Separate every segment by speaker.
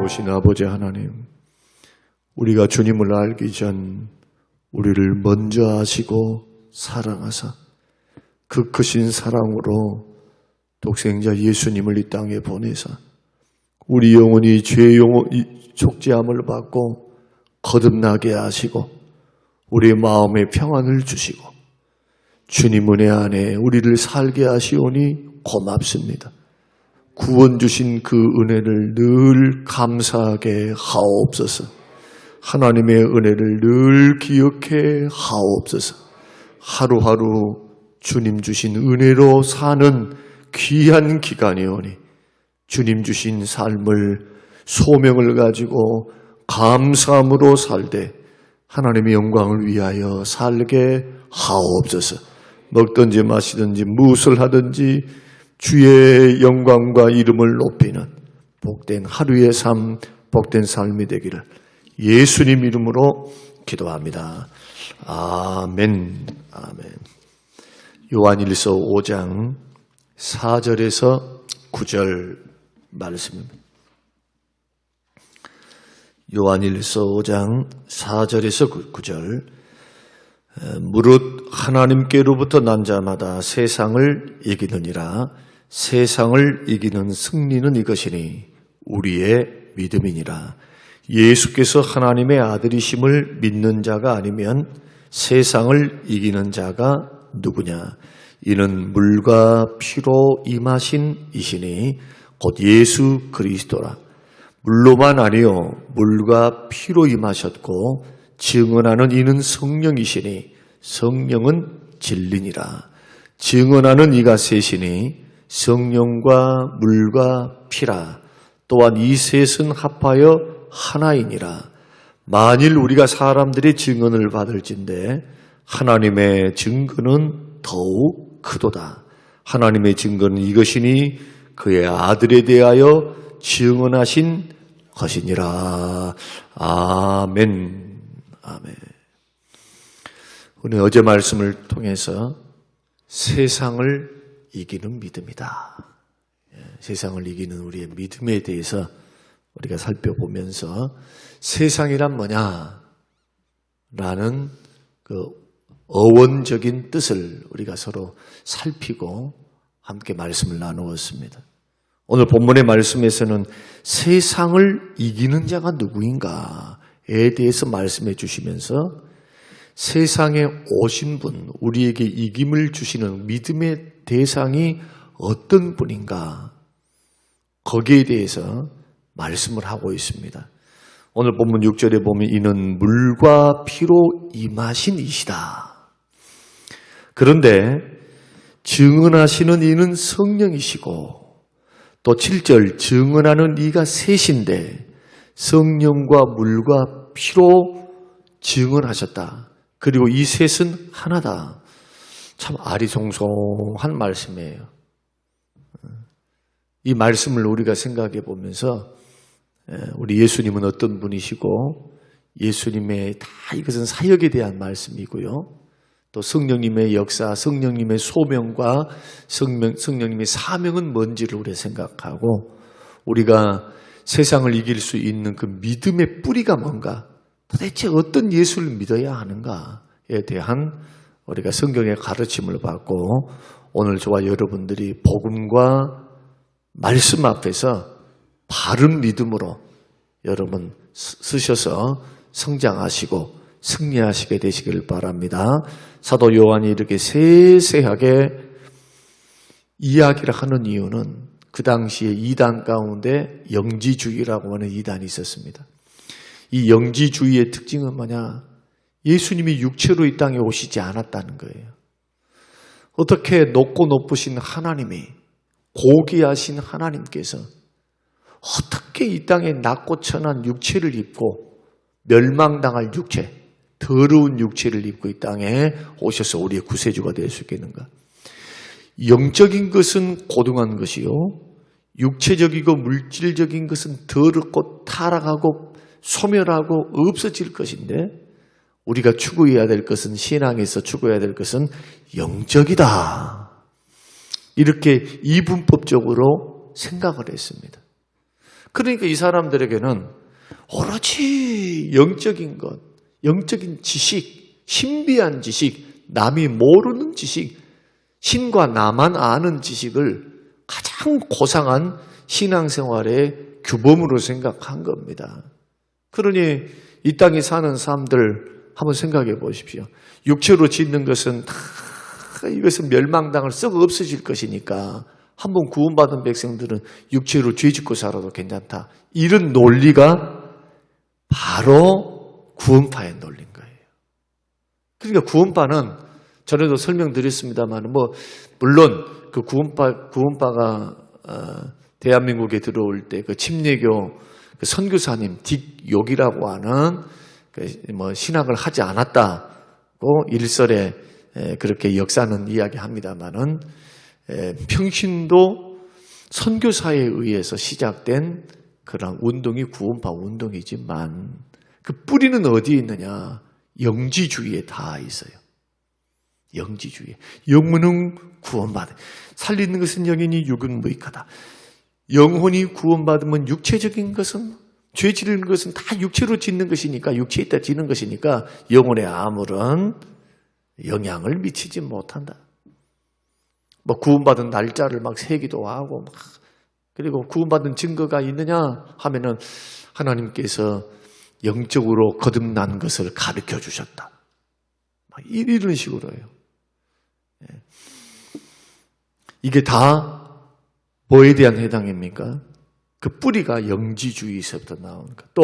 Speaker 1: 오신 아버지 하나님, 우리가 주님을 알기 전 우리를 먼저 아시고 사랑하사 그 크신 사랑으로 독생자 예수님을 이 땅에 보내사 우리 영혼이 죄의 속죄함을 받고 거듭나게 하시고 우리의 마음에 평안을 주시고 주님 은혜 안에 우리를 살게 하시오니 고맙습니다. 구원 주신 그 은혜를 늘 감사하게 하옵소서. 하나님의 은혜를 늘 기억해 하옵소서. 하루하루 주님 주신 은혜로 사는 귀한 기간이오니 주님 주신 삶을 소명을 가지고 감사함으로 살되 하나님의 영광을 위하여 살게 하옵소서. 먹든지 마시든지 무엇을 하든지 주의 영광과 이름을 높이는 복된 하루의 삶, 복된 삶이 되기를 예수님 이름으로 기도합니다. 아멘. 아멘. 요한일서 5장 4절에서 9절 말씀입니다. 요한일서 5장 4절에서 9절. 무릇 하나님께로부터 난 자마다 세상을 이기느니라. 세상을 이기는 승리는 이것이니 우리의 믿음이니라. 예수께서 하나님의 아들이심을 믿는 자가 아니면 세상을 이기는 자가 누구냐? 이는 물과 피로 임하신 이시니 곧 예수 그리스도라. 물로만 아니요 물과 피로 임하셨고 증언하는 이는 성령이시니 성령은 진리니라. 증언하는 이가 셋이니 성령과 물과 피라. 또한 이 셋은 합하여 하나이니라. 만일 우리가 사람들의 증언을 받을진대 하나님의 증거는 더욱 크도다. 하나님의 증거는 이것이니 그의 아들에 대하여 증언하신 것이니라. 아멘. 아멘. 우리 어제 말씀을 통해서 세상을 이기는 믿음이다. 세상을 이기는 우리의 믿음에 대해서 우리가 살펴보면서 세상이란 뭐냐? 라는 그 어원적인 뜻을 우리가 서로 살피고 함께 말씀을 나누었습니다. 오늘 본문의 말씀에서는 세상을 이기는 자가 누구인가에 대해서 말씀해 주시면서 세상에 오신 분, 우리에게 이김을 주시는 믿음의 대상이 어떤 분인가, 거기에 대해서 말씀을 하고 있습니다. 오늘 본문 6절에 보면 이는 물과 피로 임하신 이시다. 그런데 증언하시는 이는 성령이시고 또 7절 증언하는 이가 셋인데 성령과 물과 피로 증언하셨다. 그리고 이 셋은 하나다. 참 아리송송한 말씀이에요. 이 말씀을 우리가 생각해 보면서 우리 예수님은 어떤 분이시고 예수님의 다 이것은 사역에 대한 말씀이고요. 또 성령님의 역사, 성령님의 소명과 성령님의 사명은 뭔지를 우리가 생각하고 우리가 세상을 이길 수 있는 그 믿음의 뿌리가 뭔가, 도대체 어떤 예수를 믿어야 하는가에 대한 우리가 성경의 가르침을 받고 오늘 저와 여러분들이 복음과 말씀 앞에서 바른 믿음으로 여러분 쓰셔서 성장하시고 승리하시게 되시길 바랍니다. 사도 요한이 이렇게 세세하게 이야기를 하는 이유는 그 당시에 이단 가운데 영지주의라고 하는 이단이 있었습니다. 이 영지주의의 특징은 뭐냐? 예수님이 육체로 이 땅에 오시지 않았다는 거예요. 어떻게 높고 높으신 하나님이, 고귀하신 하나님께서 어떻게 이 땅에 낮고 천한 육체를 입고 멸망당할 육체, 더러운 육체를 입고 이 땅에 오셔서 우리의 구세주가 될 수 있겠는가? 영적인 것은 고등한 것이요, 육체적이고 물질적인 것은 더럽고 타락하고 소멸하고 없어질 것인데 우리가 추구해야 될 것은, 신앙에서 추구해야 될 것은 영적이다. 이렇게 이분법적으로 생각을 했습니다. 그러니까 이 사람들에게는 오로지 영적인 것, 영적인 지식, 신비한 지식, 남이 모르는 지식, 신과 나만 아는 지식을 가장 고상한 신앙생활의 규범으로 생각한 겁니다. 그러니 이 땅에 사는 사람들 한번 생각해 보십시오. 육체로 짓는 것은 다 이것은 멸망당할 썩어 없어질 것이니까 한번 구원받은 백성들은 육체로 죄 짓고 살아도 괜찮다. 이런 논리가 바로 구원파의 논리인 거예요. 그러니까 구원파는 전에도 설명드렸습니다만 물론 그 구원파가 대한민국에 들어올 때 그 침례교 그 선교사님 딕욕이라고 하는 신학을 하지 않았다고 일설에 그렇게 역사는 이야기합니다만은 평신도 선교사에 의해서 시작된 그런 운동이 구원파 운동이지만 그 뿌리는 어디에 있느냐? 영지주의에 다 있어요. 영지주의. 영문은 구원받아. 살리는 것은 영이니 육은 무익하다. 영혼이 구원받으면 육체적인 것은 죄 지르는 것은 다 육체로 짓는 것이니까 육체에 있다 지는 것이니까 영혼에 아무런 영향을 미치지 못한다. 구원받은 날짜를 막 세기도 하고 그리고 구원받은 증거가 있느냐 하면은 하나님께서 영적으로 거듭난 것을 가르쳐 주셨다. 이런 식으로 해요. 이게 다 뭐에 대한 해당입니까? 그 뿌리가 영지주의에서부터 나온 것. 또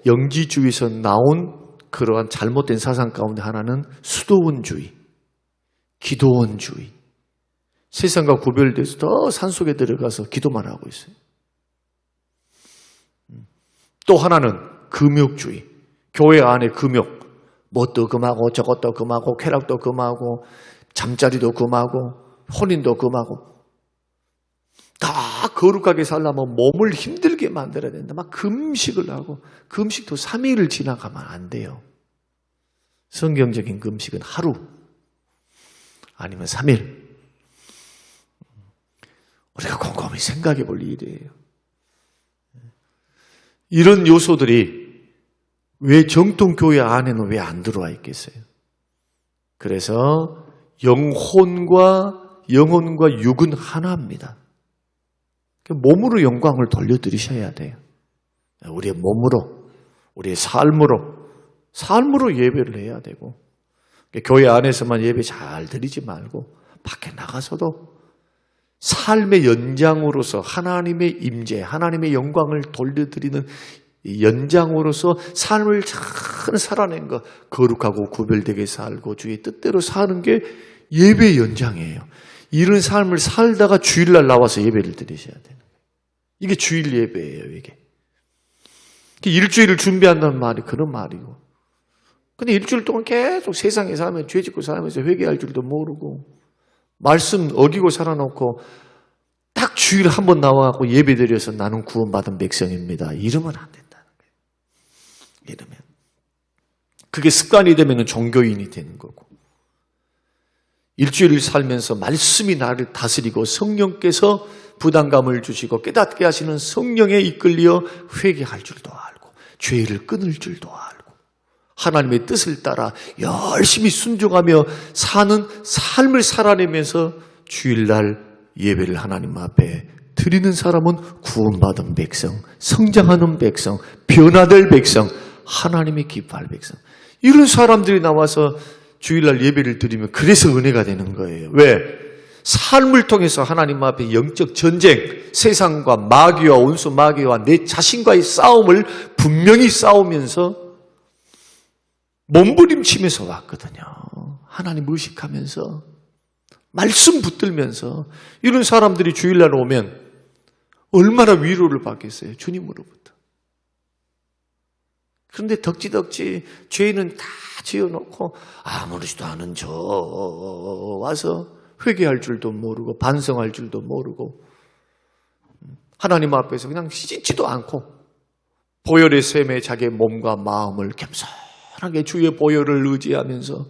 Speaker 1: 영지주의에서 나온 그러한 잘못된 사상 가운데 하나는 수도원주의, 기도원주의. 세상과 구별돼서 더 산속에 들어가서 기도만 하고 있어요. 또 하나는 금욕주의. 교회 안에 금욕. 뭣도 금하고 저것도 금하고 쾌락도 금하고 잠자리도 금하고 혼인도 금하고 다 거룩하게 살려면 몸을 힘들게 만들어야 된다. 막 금식을 하고 금식도 3일을 지나가면 안 돼요. 성경적인 금식은 하루 아니면 3일. 우리가 곰곰이 생각해 볼 일이에요. 이런 요소들이 왜 정통교회 안에는 왜 안 들어와 있겠어요? 그래서 영혼과 육은 하나입니다. 몸으로 영광을 돌려드리셔야 돼요. 우리의 몸으로, 우리의 삶으로 예배를 해야 되고 교회 안에서만 예배 잘 드리지 말고 밖에 나가서도 삶의 연장으로서 하나님의 임재, 하나님의 영광을 돌려드리는 연장으로서 삶을 잘 살아낸 것, 거룩하고 구별되게 살고 주의 뜻대로 사는 게 예배의 연장이에요. 이런 삶을 살다가 주일날 나와서 예배를 드리셔야 되는 거예요. 이게 주일 예배예요, 이게. 일주일을 준비한다는 말이 그런 말이고. 근데 일주일 동안 계속 세상에 살면 죄 짓고 살면서 회개할 줄도 모르고 말씀 어기고 살아놓고 딱 주일 한 번 나와갖고 예배 드려서 나는 구원받은 백성입니다. 이러면 안 된다는 거예요. 이러면. 그게 습관이 되면 종교인이 되는 거고. 일주일을 살면서 말씀이 나를 다스리고 성령께서 부담감을 주시고 깨닫게 하시는 성령에 이끌려 회개할 줄도 알고 죄를 끊을 줄도 알고 하나님의 뜻을 따라 열심히 순종하며 사는 삶을 살아내면서 주일날 예배를 하나님 앞에 드리는 사람은 구원받은 백성, 성장하는 백성, 변화될 백성, 하나님이 기뻐할 백성. 이런 사람들이 나와서 주일날 예배를 드리면 그래서 은혜가 되는 거예요. 왜? 삶을 통해서 하나님 앞에 영적 전쟁, 세상과 마귀와 원수 마귀와 내 자신과의 싸움을 분명히 싸우면서 몸부림치면서 왔거든요. 하나님 의식하면서 말씀 붙들면서 이런 사람들이 주일날 오면 얼마나 위로를 받겠어요. 주님으로부터. 그런데 덕지덕지 죄는 다 지어놓고 아무렇지도 않은 저 와서 회개할 줄도 모르고 반성할 줄도 모르고 하나님 앞에서 그냥 씻지도 않고 보혈의 셈에 자기의 몸과 마음을 겸손하게 주의 보혈을 의지하면서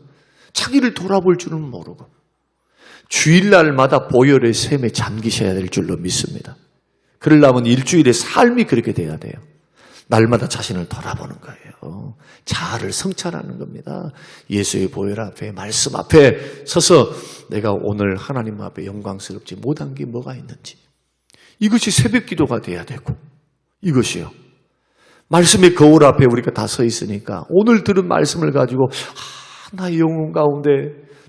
Speaker 1: 자기를 돌아볼 줄은 모르고 주일날마다 보혈의 셈에 잠기셔야 될 줄로 믿습니다. 그러려면 일주일의 삶이 그렇게 돼야 돼요. 날마다 자신을 돌아보는 거예요. 자아를 성찰하는 겁니다. 예수의 보혈 앞에, 말씀 앞에 서서 내가 오늘 하나님 앞에 영광스럽지 못한 게 뭐가 있는지. 이것이 새벽 기도가 돼야 되고, 이것이요. 말씀의 거울 앞에 우리가 다 서 있으니까 오늘 들은 말씀을 가지고 나의 영혼 가운데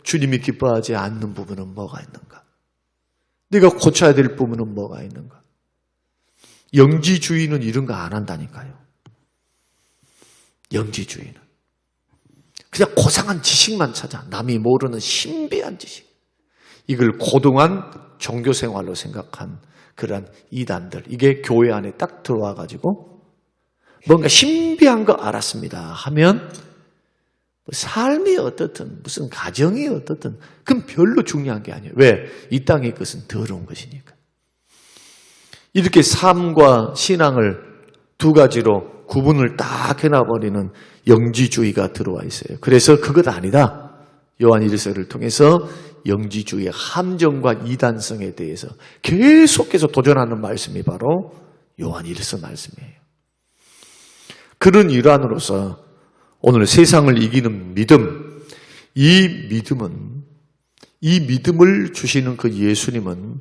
Speaker 1: 주님이 기뻐하지 않는 부분은 뭐가 있는가? 내가 고쳐야 될 부분은 뭐가 있는가? 영지주의는 이런 거 안 한다니까요. 영지주의는 그냥 고상한 지식만 찾아. 남이 모르는 신비한 지식. 이걸 고등한 종교생활로 생각한 그런 이단들. 이게 교회 안에 딱 들어와가지고 뭔가 신비한 거 알았습니다 하면 삶이 어떻든 무슨 가정이 어떻든 그건 별로 중요한 게 아니에요. 왜? 이 땅의 것은 더러운 것이니까. 이렇게 삶과 신앙을 두 가지로 구분을 딱 해놔버리는 영지주의가 들어와 있어요. 그래서 그것 아니다. 요한 1서를 통해서 영지주의의 함정과 이단성에 대해서 계속해서 도전하는 말씀이 바로 요한 1서 말씀이에요. 그런 일환으로서 오늘 세상을 이기는 믿음, 이 믿음을 주시는 그 예수님은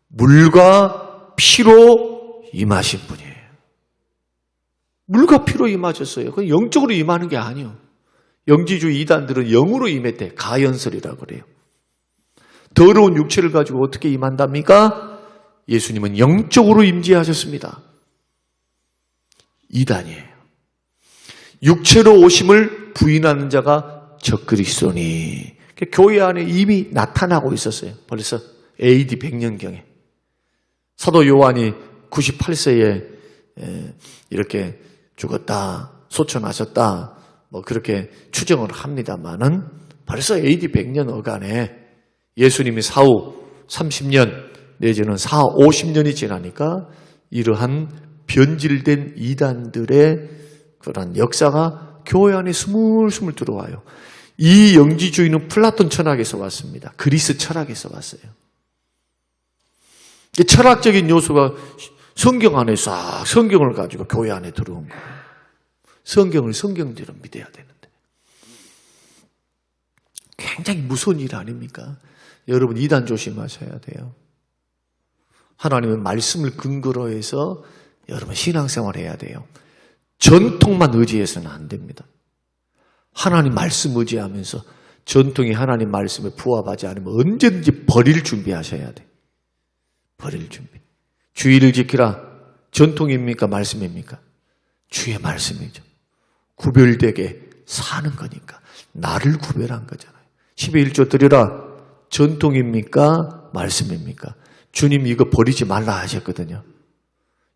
Speaker 1: 물과 피로 임하신 분이에요. 물과 피로 임하셨어요. 그건 영적으로 임하는 게 아니에요. 영지주의 이단들은 영으로 임했대. 가연설이라고 그래요. 더러운 육체를 가지고 어떻게 임한답니까? 예수님은 영적으로 임재하셨습니다. 이단이에요. 육체로 오심을 부인하는 자가 적그리스도니. 교회 안에 이미 나타나고 있었어요. 벌써 AD 100년경에. 사도 요한이 98세에 이렇게 죽었다, 소천하셨다, 뭐 그렇게 추정을 합니다만은 벌써 AD 100년 어간에 예수님이 사후 30년 내지는 사후 50년이 지나니까 이러한 변질된 이단들의 그런 역사가 교회 안에 스물스물 들어와요. 이 영지주의는 플라톤 철학에서 왔습니다. 그리스 철학에서 왔어요. 철학적인 요소가 성경 안에 싹 성경을 가지고 교회 안에 들어온 거예요. 성경을 성경대로 믿어야 되는데. 굉장히 무서운 일 아닙니까? 여러분 이단 조심하셔야 돼요. 하나님의 말씀을 근거로 해서 여러분 신앙생활 해야 돼요. 전통만 의지해서는 안 됩니다. 하나님 말씀 의지하면서 전통이 하나님 말씀에 부합하지 않으면 언제든지 버릴 준비하셔야 돼요. 버릴 준비. 주의를 지키라. 전통입니까? 말씀입니까? 주의 말씀이죠. 구별되게 사는 거니까. 나를 구별한 거잖아요. 10의 1조 드리라. 전통입니까? 말씀입니까? 주님이 이거 버리지 말라 하셨거든요.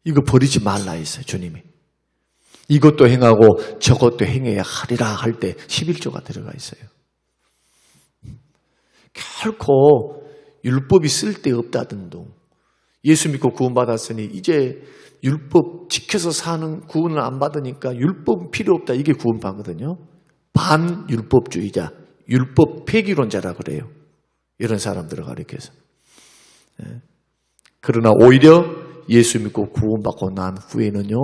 Speaker 1: 이거 버리지 말라 했어요. 주님이. 이것도 행하고 저것도 행해야 하리라 할 때 11조가 들어가 있어요. 결코 율법이 쓸데없다던 둥. 예수 믿고 구원받았으니 이제 율법 지켜서 사는 구원을 안 받으니까 율법은 필요 없다. 이게 구원파거든요. 반율법주의자, 율법 폐기론자라 그래요. 이런 사람들을 가리켜서. 그러나 오히려 예수 믿고 구원받고 난 후에는요.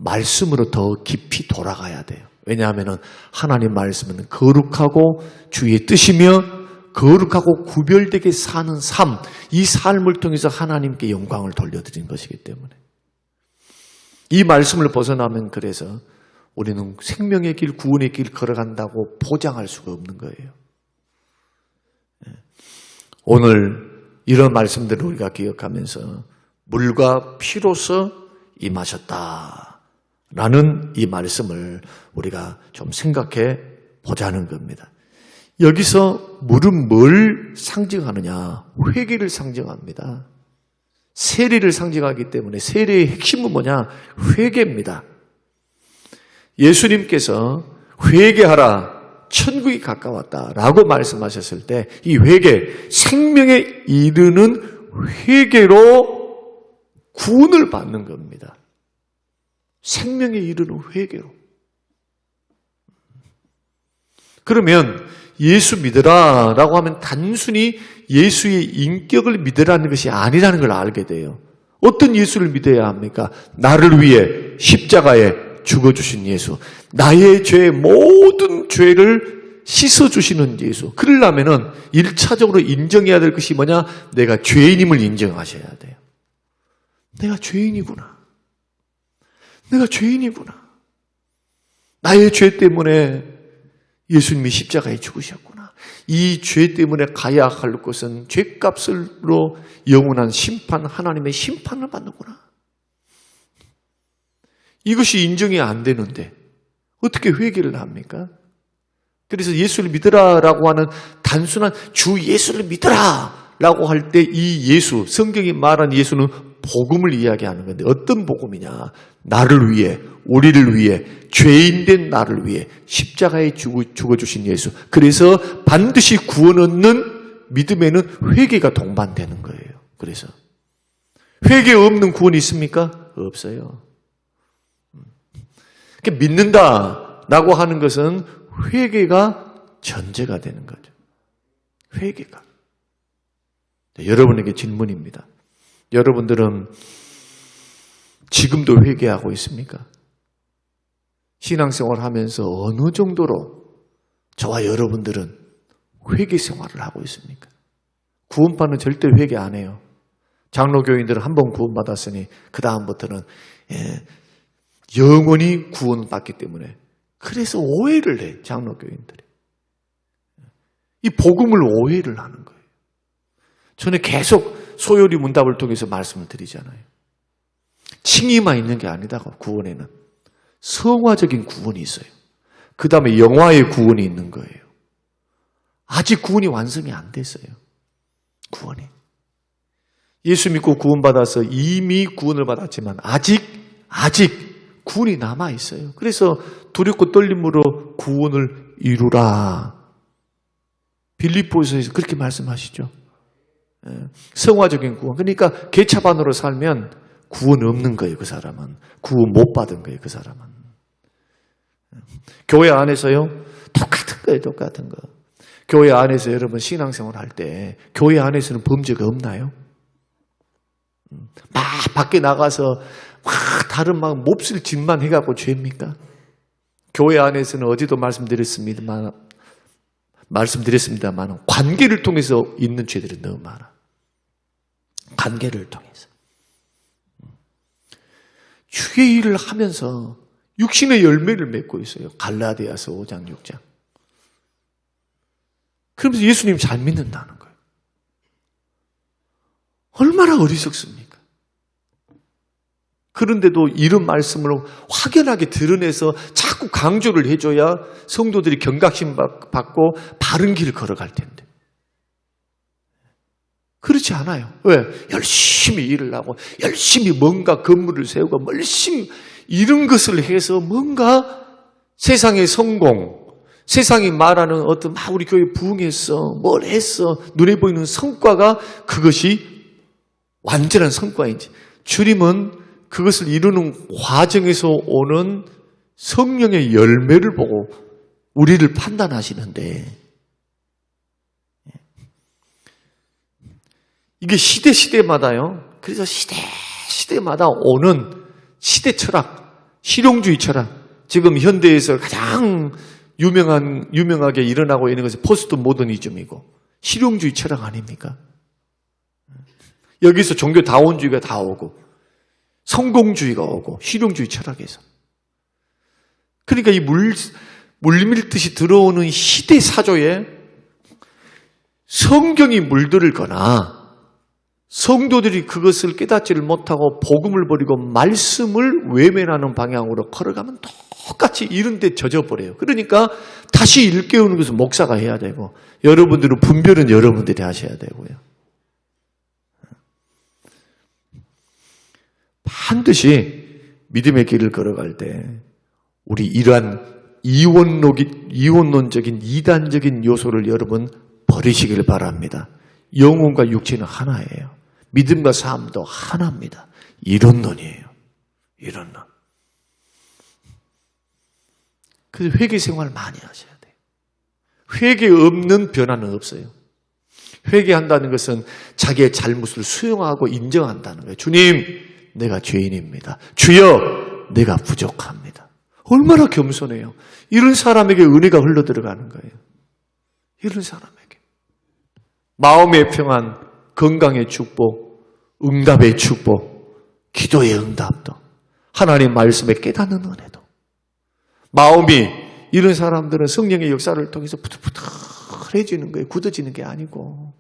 Speaker 1: 말씀으로 더 깊이 돌아가야 돼요. 왜냐하면 하나님 말씀은 거룩하고 주의 뜻이며 거룩하고 구별되게 사는 삶, 이 삶을 통해서 하나님께 영광을 돌려드린 것이기 때문에 이 말씀을 벗어나면 그래서 우리는 생명의 길, 구원의 길 걸어간다고 보장할 수가 없는 거예요. 오늘 이런 말씀들을 우리가 기억하면서 물과 피로서 임하셨다라는 이 말씀을 우리가 좀 생각해 보자는 겁니다. 여기서 물은 뭘 상징하느냐? 회개를 상징합니다. 세례를 상징하기 때문에 세례의 핵심은 뭐냐? 회개입니다. 예수님께서 회개하라, 천국이 가까웠다라고 말씀하셨을 때 이 회개, 생명에 이르는 회개로 구원을 받는 겁니다. 생명에 이르는 회개로. 그러면 예수 믿으라 라고 하면 단순히 예수의 인격을 믿으라는 것이 아니라는 걸 알게 돼요. 어떤 예수를 믿어야 합니까? 나를 위해 십자가에 죽어주신 예수. 나의 죄, 모든 죄를 씻어주시는 예수. 그러려면은 1차적으로 인정해야 될 것이 뭐냐? 내가 죄인임을 인정하셔야 돼요. 내가 죄인이구나. 내가 죄인이구나. 나의 죄 때문에 예수님이 십자가에 죽으셨구나. 이 죄 때문에 가야 할 것은 죄값으로 영원한 심판, 하나님의 심판을 받는구나. 이것이 인정이 안 되는데 어떻게 회개를 합니까? 그래서 예수를 믿으라라고 하는 단순한 주 예수를 믿으라라고 할 때 이 예수, 성경이 말한 예수는 복음을 이야기하는 건데 어떤 복음이냐? 나를 위해, 우리를 위해, 죄인된 나를 위해 십자가에 죽어주신 예수. 그래서 반드시 구원 얻는 믿음에는 회개가 동반되는 거예요. 그래서 회개 없는 구원이 있습니까? 없어요. 믿는다라고 하는 것은 회개가 전제가 되는 거죠. 회개가. 여러분에게 질문입니다. 여러분들은 지금도 회개하고 있습니까? 신앙생활 하면서 어느 정도로 저와 여러분들은 회개 생활을 하고 있습니까? 구원받는 절대 회개 안 해요. 장로교인들은 한 번 구원받았으니 그 다음부터는 영원히 구원받기 때문에 그래서 오해를 해, 장로교인들이. 이 복음을 오해를 하는 거예요. 저는 계속 소요리 문답을 통해서 말씀을 드리잖아요. 칭의만 있는 게 아니다고, 구원에는. 성화적인 구원이 있어요. 그 다음에 영화의 구원이 있는 거예요. 아직 구원이 완성이 안 됐어요. 구원이. 예수 믿고 구원받아서 이미 구원을 받았지만 아직 구원이 남아있어요. 그래서 두렵고 떨림으로 구원을 이루라. 빌립보서에서 그렇게 말씀하시죠. 성화적인 구원. 그러니까 개차반으로 살면 구원 없는 거예요. 그 사람은. 구원 못 받은 거예요. 그 사람은. 교회 안에서요. 똑같은 거예요. 똑같은 거. 교회 안에서 여러분 신앙생활 할 때 교회 안에서는 범죄가 없나요? 막 밖에 나가서 막 다른 막 몹쓸 짓만 해갖고 죄입니까? 교회 안에서는 어제도 말씀드렸습니다만 관계를 통해서 있는 죄들이 너무 많아. 관계를 통해서. 주의 일을 하면서 육신의 열매를 맺고 있어요. 갈라디아서 5장 6장. 그러면서 예수님 잘 믿는다는 거예요. 얼마나 어리석습니까? 그런데도 이런 말씀을 확연하게 드러내서 자꾸 강조를 해줘야 성도들이 경각심 받고 바른 길을 걸어갈 텐데. 그렇지 않아요. 왜? 열심히 일을 하고 열심히 뭔가 건물을 세우고 열심히 이런 것을 해서 뭔가 세상의 성공, 세상이 말하는 어떤 막 우리 교회 부흥했어, 뭘 했어, 눈에 보이는 성과가 그것이 완전한 성과인지, 주님은 그것을 이루는 과정에서 오는 성령의 열매를 보고 우리를 판단하시는데, 이게 시대마다요. 그래서 시대마다 오는 시대 철학, 실용주의 철학. 지금 현대에서 가장 유명하게 일어나고 있는 것은 포스트 모더니즘이고 실용주의 철학 아닙니까? 여기서 종교 다원주의가 다 오고 성공주의가 오고 실용주의 철학에서. 그러니까 이 물밀듯이 들어오는 시대 사조에 성경이 물들거나 성도들이 그것을 깨닫지를 못하고 복음을 버리고 말씀을 외면하는 방향으로 걸어가면 똑같이 이런 데 젖어버려요. 그러니까 다시 일깨우는 것은 목사가 해야 되고 여러분들은 분별은 여러분들이 하셔야 되고요. 반드시 믿음의 길을 걸어갈 때 우리 이러한 이원론적인 이단적인 요소를 여러분 버리시길 바랍니다. 영혼과 육체는 하나예요. 믿음과 삶도 하나입니다. 이론론이에요. 이론론. 그래서 회개 생활 많이 하셔야 돼요. 회개 없는 변화는 없어요. 회개한다는 것은 자기의 잘못을 수용하고 인정한다는 거예요. 주님, 내가 죄인입니다. 주여, 내가 부족합니다. 얼마나 겸손해요. 이런 사람에게 은혜가 흘러들어가는 거예요. 이런 사람에게. 마음의 평안, 건강의 축복, 응답의 축복, 기도의 응답도, 하나님 말씀에 깨닫는 은혜도. 마음이, 이런 사람들은 성령의 역사를 통해서 부들부들해지는 거예요. 굳어지는 게 아니고.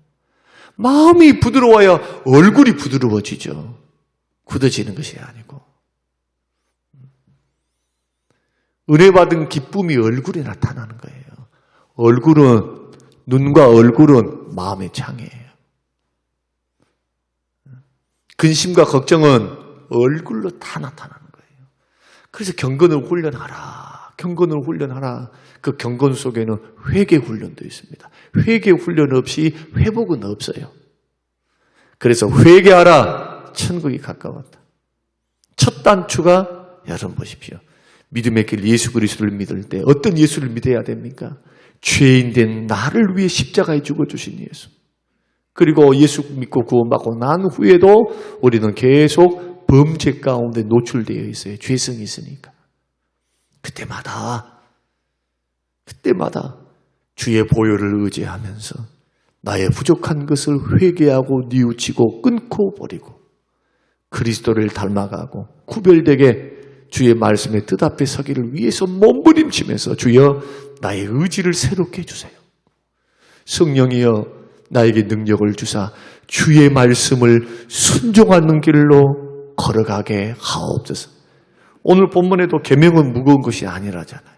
Speaker 1: 마음이 부드러워야 얼굴이 부드러워지죠. 굳어지는 것이 아니고. 은혜 받은 기쁨이 얼굴에 나타나는 거예요. 얼굴은, 눈과 얼굴은 마음의 창이에요. 근심과 걱정은 얼굴로 다 나타나는 거예요. 그래서 경건을 훈련하라. 경건을 훈련하라. 그 경건 속에는 회개 훈련도 있습니다. 회개 훈련 없이 회복은 없어요. 그래서 회개하라. 천국이 가까웠다. 첫 단추가 여러분 보십시오. 믿음의 길 예수 그리스도를 믿을 때 어떤 예수를 믿어야 됩니까? 죄인된 나를 위해 십자가에 죽어주신 예수. 그리고 예수 믿고 구원받고 난 후에도 우리는 계속 범죄 가운데 노출되어 있어요. 죄성이 있으니까. 그때마다 주의 보혈을 의지하면서 나의 부족한 것을 회개하고 뉘우치고 끊고 버리고 그리스도를 닮아가고 구별되게 주의 말씀의 뜻 앞에 서기를 위해서 몸부림치면서 주여 나의 의지를 새롭게 해주세요. 성령이여 나에게 능력을 주사 주의 말씀을 순종하는 길로 걸어가게 하옵소서. 오늘 본문에도 계명은 무거운 것이 아니라잖아요.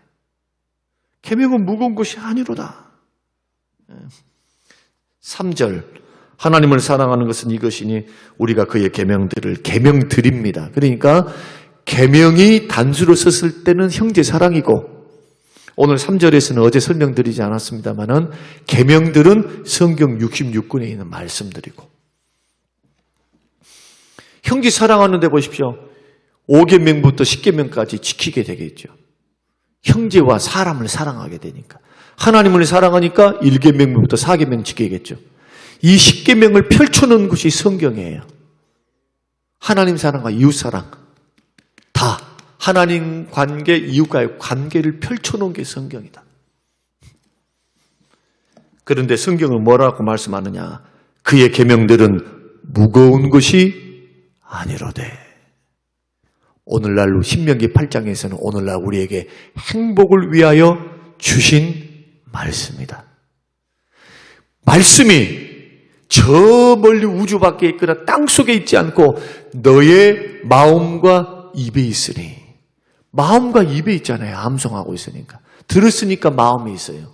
Speaker 1: 계명은 무거운 것이 아니로다. 3절 하나님을 사랑하는 것은 이것이니 우리가 그의 계명들을 계명드립니다. 그러니까 계명이 단수로 썼을 때는 형제 사랑이고 오늘 3절에서는 어제 설명드리지 않았습니다만은 계명들은 성경 66권에 있는 말씀들이고 형제 사랑하는데 보십시오. 5계명부터 10계명까지 지키게 되겠죠. 형제와 사람을 사랑하게 되니까. 하나님을 사랑하니까 1계명부터 4계명 지키겠죠. 이 10계명을 펼쳐놓은 것이 성경이에요. 하나님 사랑과 이웃 사랑. 다 하나님 관계, 이웃과의 관계를 펼쳐놓은 게 성경이다. 그런데 성경은 뭐라고 말씀하느냐? 그의 계명들은 무거운 것이 아니로되. 오늘날 신명기 8장에서는 오늘날 우리에게 행복을 위하여 주신 말씀이다. 말씀이 저 멀리 우주 밖에 있거나 땅 속에 있지 않고 너의 마음과 입에 있으니. 마음과 입에 있잖아요. 암송하고 있으니까. 들었으니까 마음이 있어요.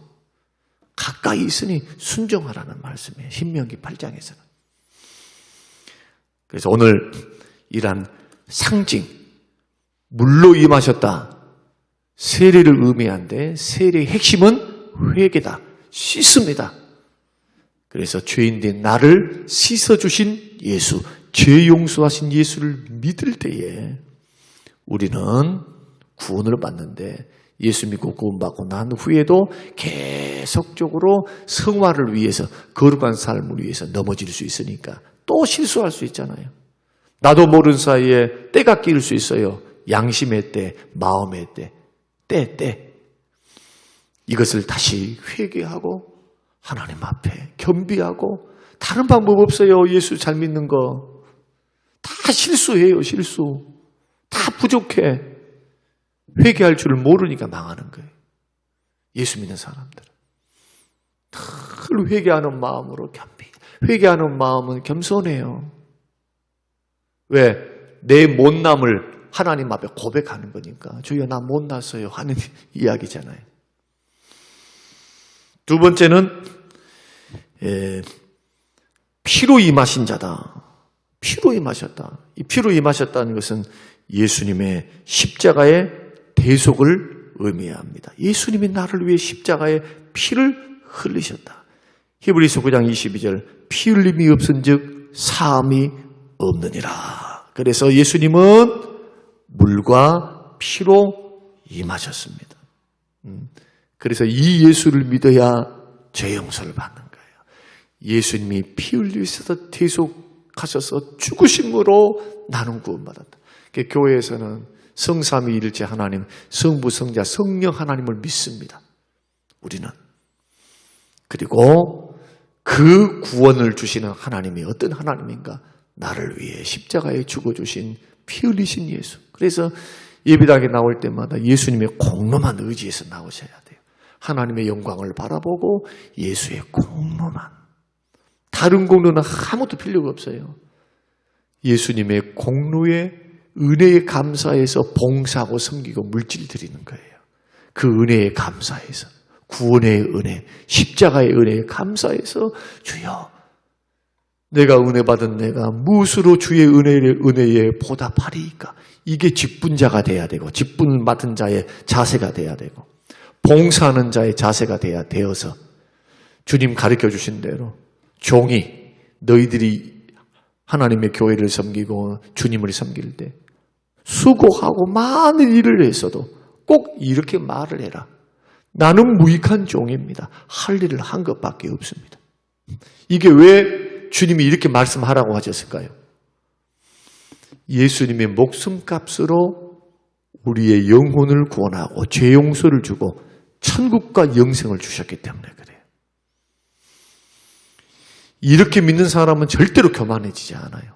Speaker 1: 가까이 있으니 순종하라는 말씀이에요. 신명기 8장에서는. 그래서 오늘 이란 상징, 물로 임하셨다. 세례를 의미한데 세례의 핵심은 회개다. 씻습니다. 그래서 죄인된 나를 씻어주신 예수, 죄 용서하신 예수를 믿을 때에 우리는 구원을 받는데 예수 믿고 구원받고 난 후에도 계속적으로 성화를 위해서 거룩한 삶을 위해서 넘어질 수 있으니까 또 실수할 수 있잖아요. 나도 모르는 사이에 때가 끼일 수 있어요. 양심의 때, 마음의 때. 이것을 다시 회개하고 하나님 앞에 겸비하고 다른 방법 없어요. 예수 잘 믿는 거. 다 실수해요. 실수. 다 부족해. 회개할 줄을 모르니까 망하는 거예요. 예수 믿는 사람들은. 늘 회개하는 마음으로 겸비. 회개하는 마음은 겸손해요. 왜? 내 못남을 하나님 앞에 고백하는 거니까. 주여 나 못났어요 하는 이야기잖아요. 두 번째는 피로 임하신 자다. 피로 임하셨다. 이 피로 임하셨다는 것은 예수님의 십자가의 대속을 의미합니다. 예수님이 나를 위해 십자가에 피를 흘리셨다. 히브리서 9장 22절 피 흘림이 없은즉 사함이 없느니라. 그래서 예수님은 물과 피로 임하셨습니다. 그래서 이 예수를 믿어야 죄 용서를 받는 거예요. 예수님이 피 흘리셔서 대속하셔서 죽으심으로 나는 구원받았다. 교회에서는 성삼위일체 하나님, 성부, 성자, 성령 하나님을 믿습니다. 우리는. 그리고 그 구원을 주시는 하나님이 어떤 하나님인가? 나를 위해 십자가에 죽어주신 피 흘리신 예수. 그래서 예배당에 나올 때마다 예수님의 공로만 의지해서 나오셔야 돼요. 하나님의 영광을 바라보고 예수의 공로만. 다른 공로는 아무것도 필요가 없어요. 예수님의 공로에 은혜에 감사해서 봉사하고 섬기고 물질 드리는 거예요. 그 은혜에 감사해서, 구원의 은혜, 십자가의 은혜에 감사해서 주여, 내가 은혜 받은 내가 무엇으로 주의 은혜에 보답하리이까? 이게 직분자가 돼야 되고, 직분 맡은 자의 자세가 돼야 되고, 봉사하는 자의 자세가 되어서 주님 가르쳐 주신 대로 종이 너희들이 하나님의 교회를 섬기고 주님을 섬길 때 수고하고 많은 일을 했어도 꼭 이렇게 말을 해라. 나는 무익한 종입니다. 할 일을 한 것밖에 없습니다. 이게 왜 주님이 이렇게 말씀하라고 하셨을까요? 예수님의 목숨값으로 우리의 영혼을 구원하고 죄 용서를 주고 천국과 영생을 주셨기 때문에 그래요. 이렇게 믿는 사람은 절대로 교만해지지 않아요.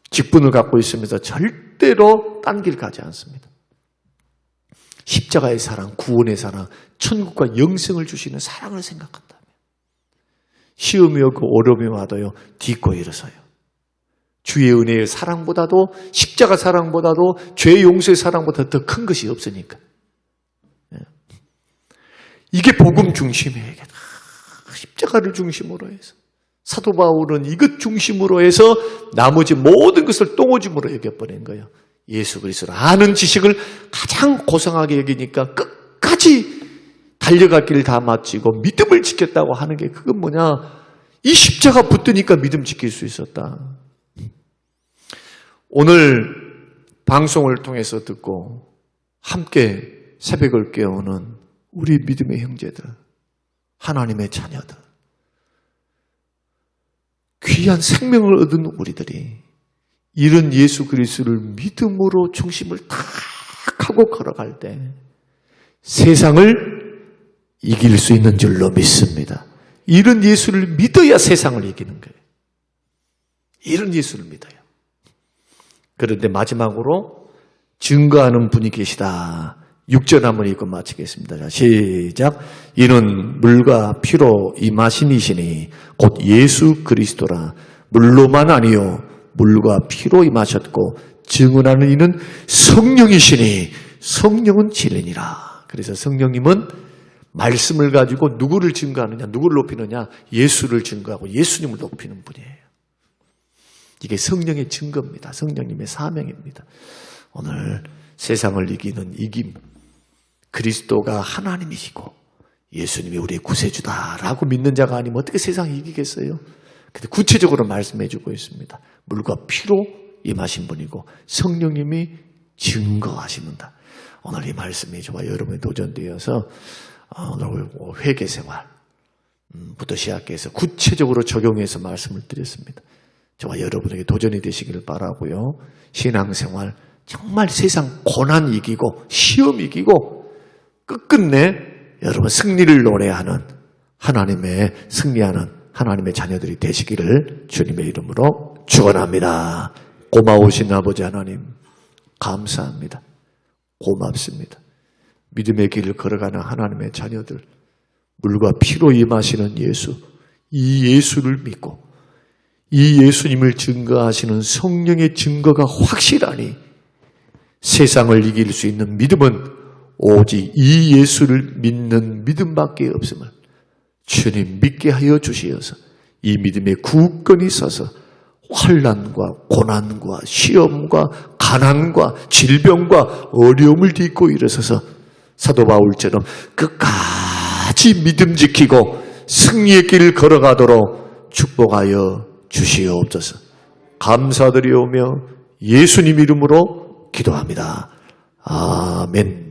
Speaker 1: 직분을 갖고 있으면서 절대로 딴 길 가지 않습니다. 십자가의 사랑, 구원의 사랑, 천국과 영생을 주시는 사랑을 생각한다면 시험이 오고 어려움이 와도요, 딛고 일어서요. 주의 은혜의 사랑보다도, 십자가 사랑보다도, 죄 용서의 사랑보다 더 큰 것이 없으니까. 이게 복음 중심이에요. 십자가를 중심으로 해서. 사도 바울은 이것 중심으로 해서 나머지 모든 것을 똥오줌으로 여겨버린 거예요. 예수 그리스도를 아는 지식을 가장 고상하게 여기니까 끝까지 달려갈 길을 다 마치고 믿음을 지켰다고 하는 게 그건 뭐냐? 이 십자가 붙으니까 믿음 지킬 수 있었다. 오늘 방송을 통해서 듣고 함께 새벽을 깨우는 우리 믿음의 형제들, 하나님의 자녀들, 귀한 생명을 얻은 우리들이 이런 예수 그리스도를 믿음으로 중심을 탁 하고 걸어갈 때 세상을 이길 수 있는 줄로 믿습니다. 이런 예수를 믿어야 세상을 이기는 거예요. 이런 예수를 믿어요. 그런데 마지막으로 증거하는 분이 계시다. 6절 한번 읽고 마치겠습니다. 자, 시작. 이는 물과 피로 임하신 이시니 곧 예수 그리스도라. 물로만 아니요 물과 피로 임하셨고 증언하는 이는 성령이시니 성령은 진리니라. 그래서 성령님은 말씀을 가지고 누구를 증거하느냐, 누구를 높이느냐, 예수를 증거하고 예수님을 높이는 분이에요. 이게 성령의 증거입니다. 성령님의 사명입니다. 오늘 세상을 이기는 이김, 그리스도가 하나님이시고 예수님이 우리의 구세주다라고 믿는 자가 아니면 어떻게 세상을 이기겠어요? 근데 구체적으로 말씀해 주고 있습니다. 물과 피로 임하신 분이고 성령님이 증거하시는다. 오늘 이 말씀이 저와 여러분이 도전되어서 오늘 회개생활부터 시작해서 구체적으로 적용해서 말씀을 드렸습니다. 저와 여러분에게 도전이 되시기를 바라고요. 신앙생활 정말 세상 고난 이기고 시험 이기고 끝끝내 여러분 승리를 노래하는 하나님의 승리하는 하나님의 자녀들이 되시기를 주님의 이름으로 축원합니다. 고마우신 아버지 하나님 감사합니다. 고맙습니다. 믿음의 길을 걸어가는 하나님의 자녀들, 물과 피로 임하시는 예수, 이 예수를 믿고 이 예수님을 증거하시는 성령의 증거가 확실하니 세상을 이길 수 있는 믿음은 오직 이 예수를 믿는 믿음밖에 없음을 주님 믿게 하여 주시어서 이 믿음에 굳건히 서서 환난과 고난과 시험과 가난과 질병과 어려움을 딛고 일어서서 사도 바울처럼 끝까지 믿음 지키고 승리의 길을 걸어가도록 축복하여 주시옵소서. 감사드리오며 예수님 이름으로 기도합니다. 아멘.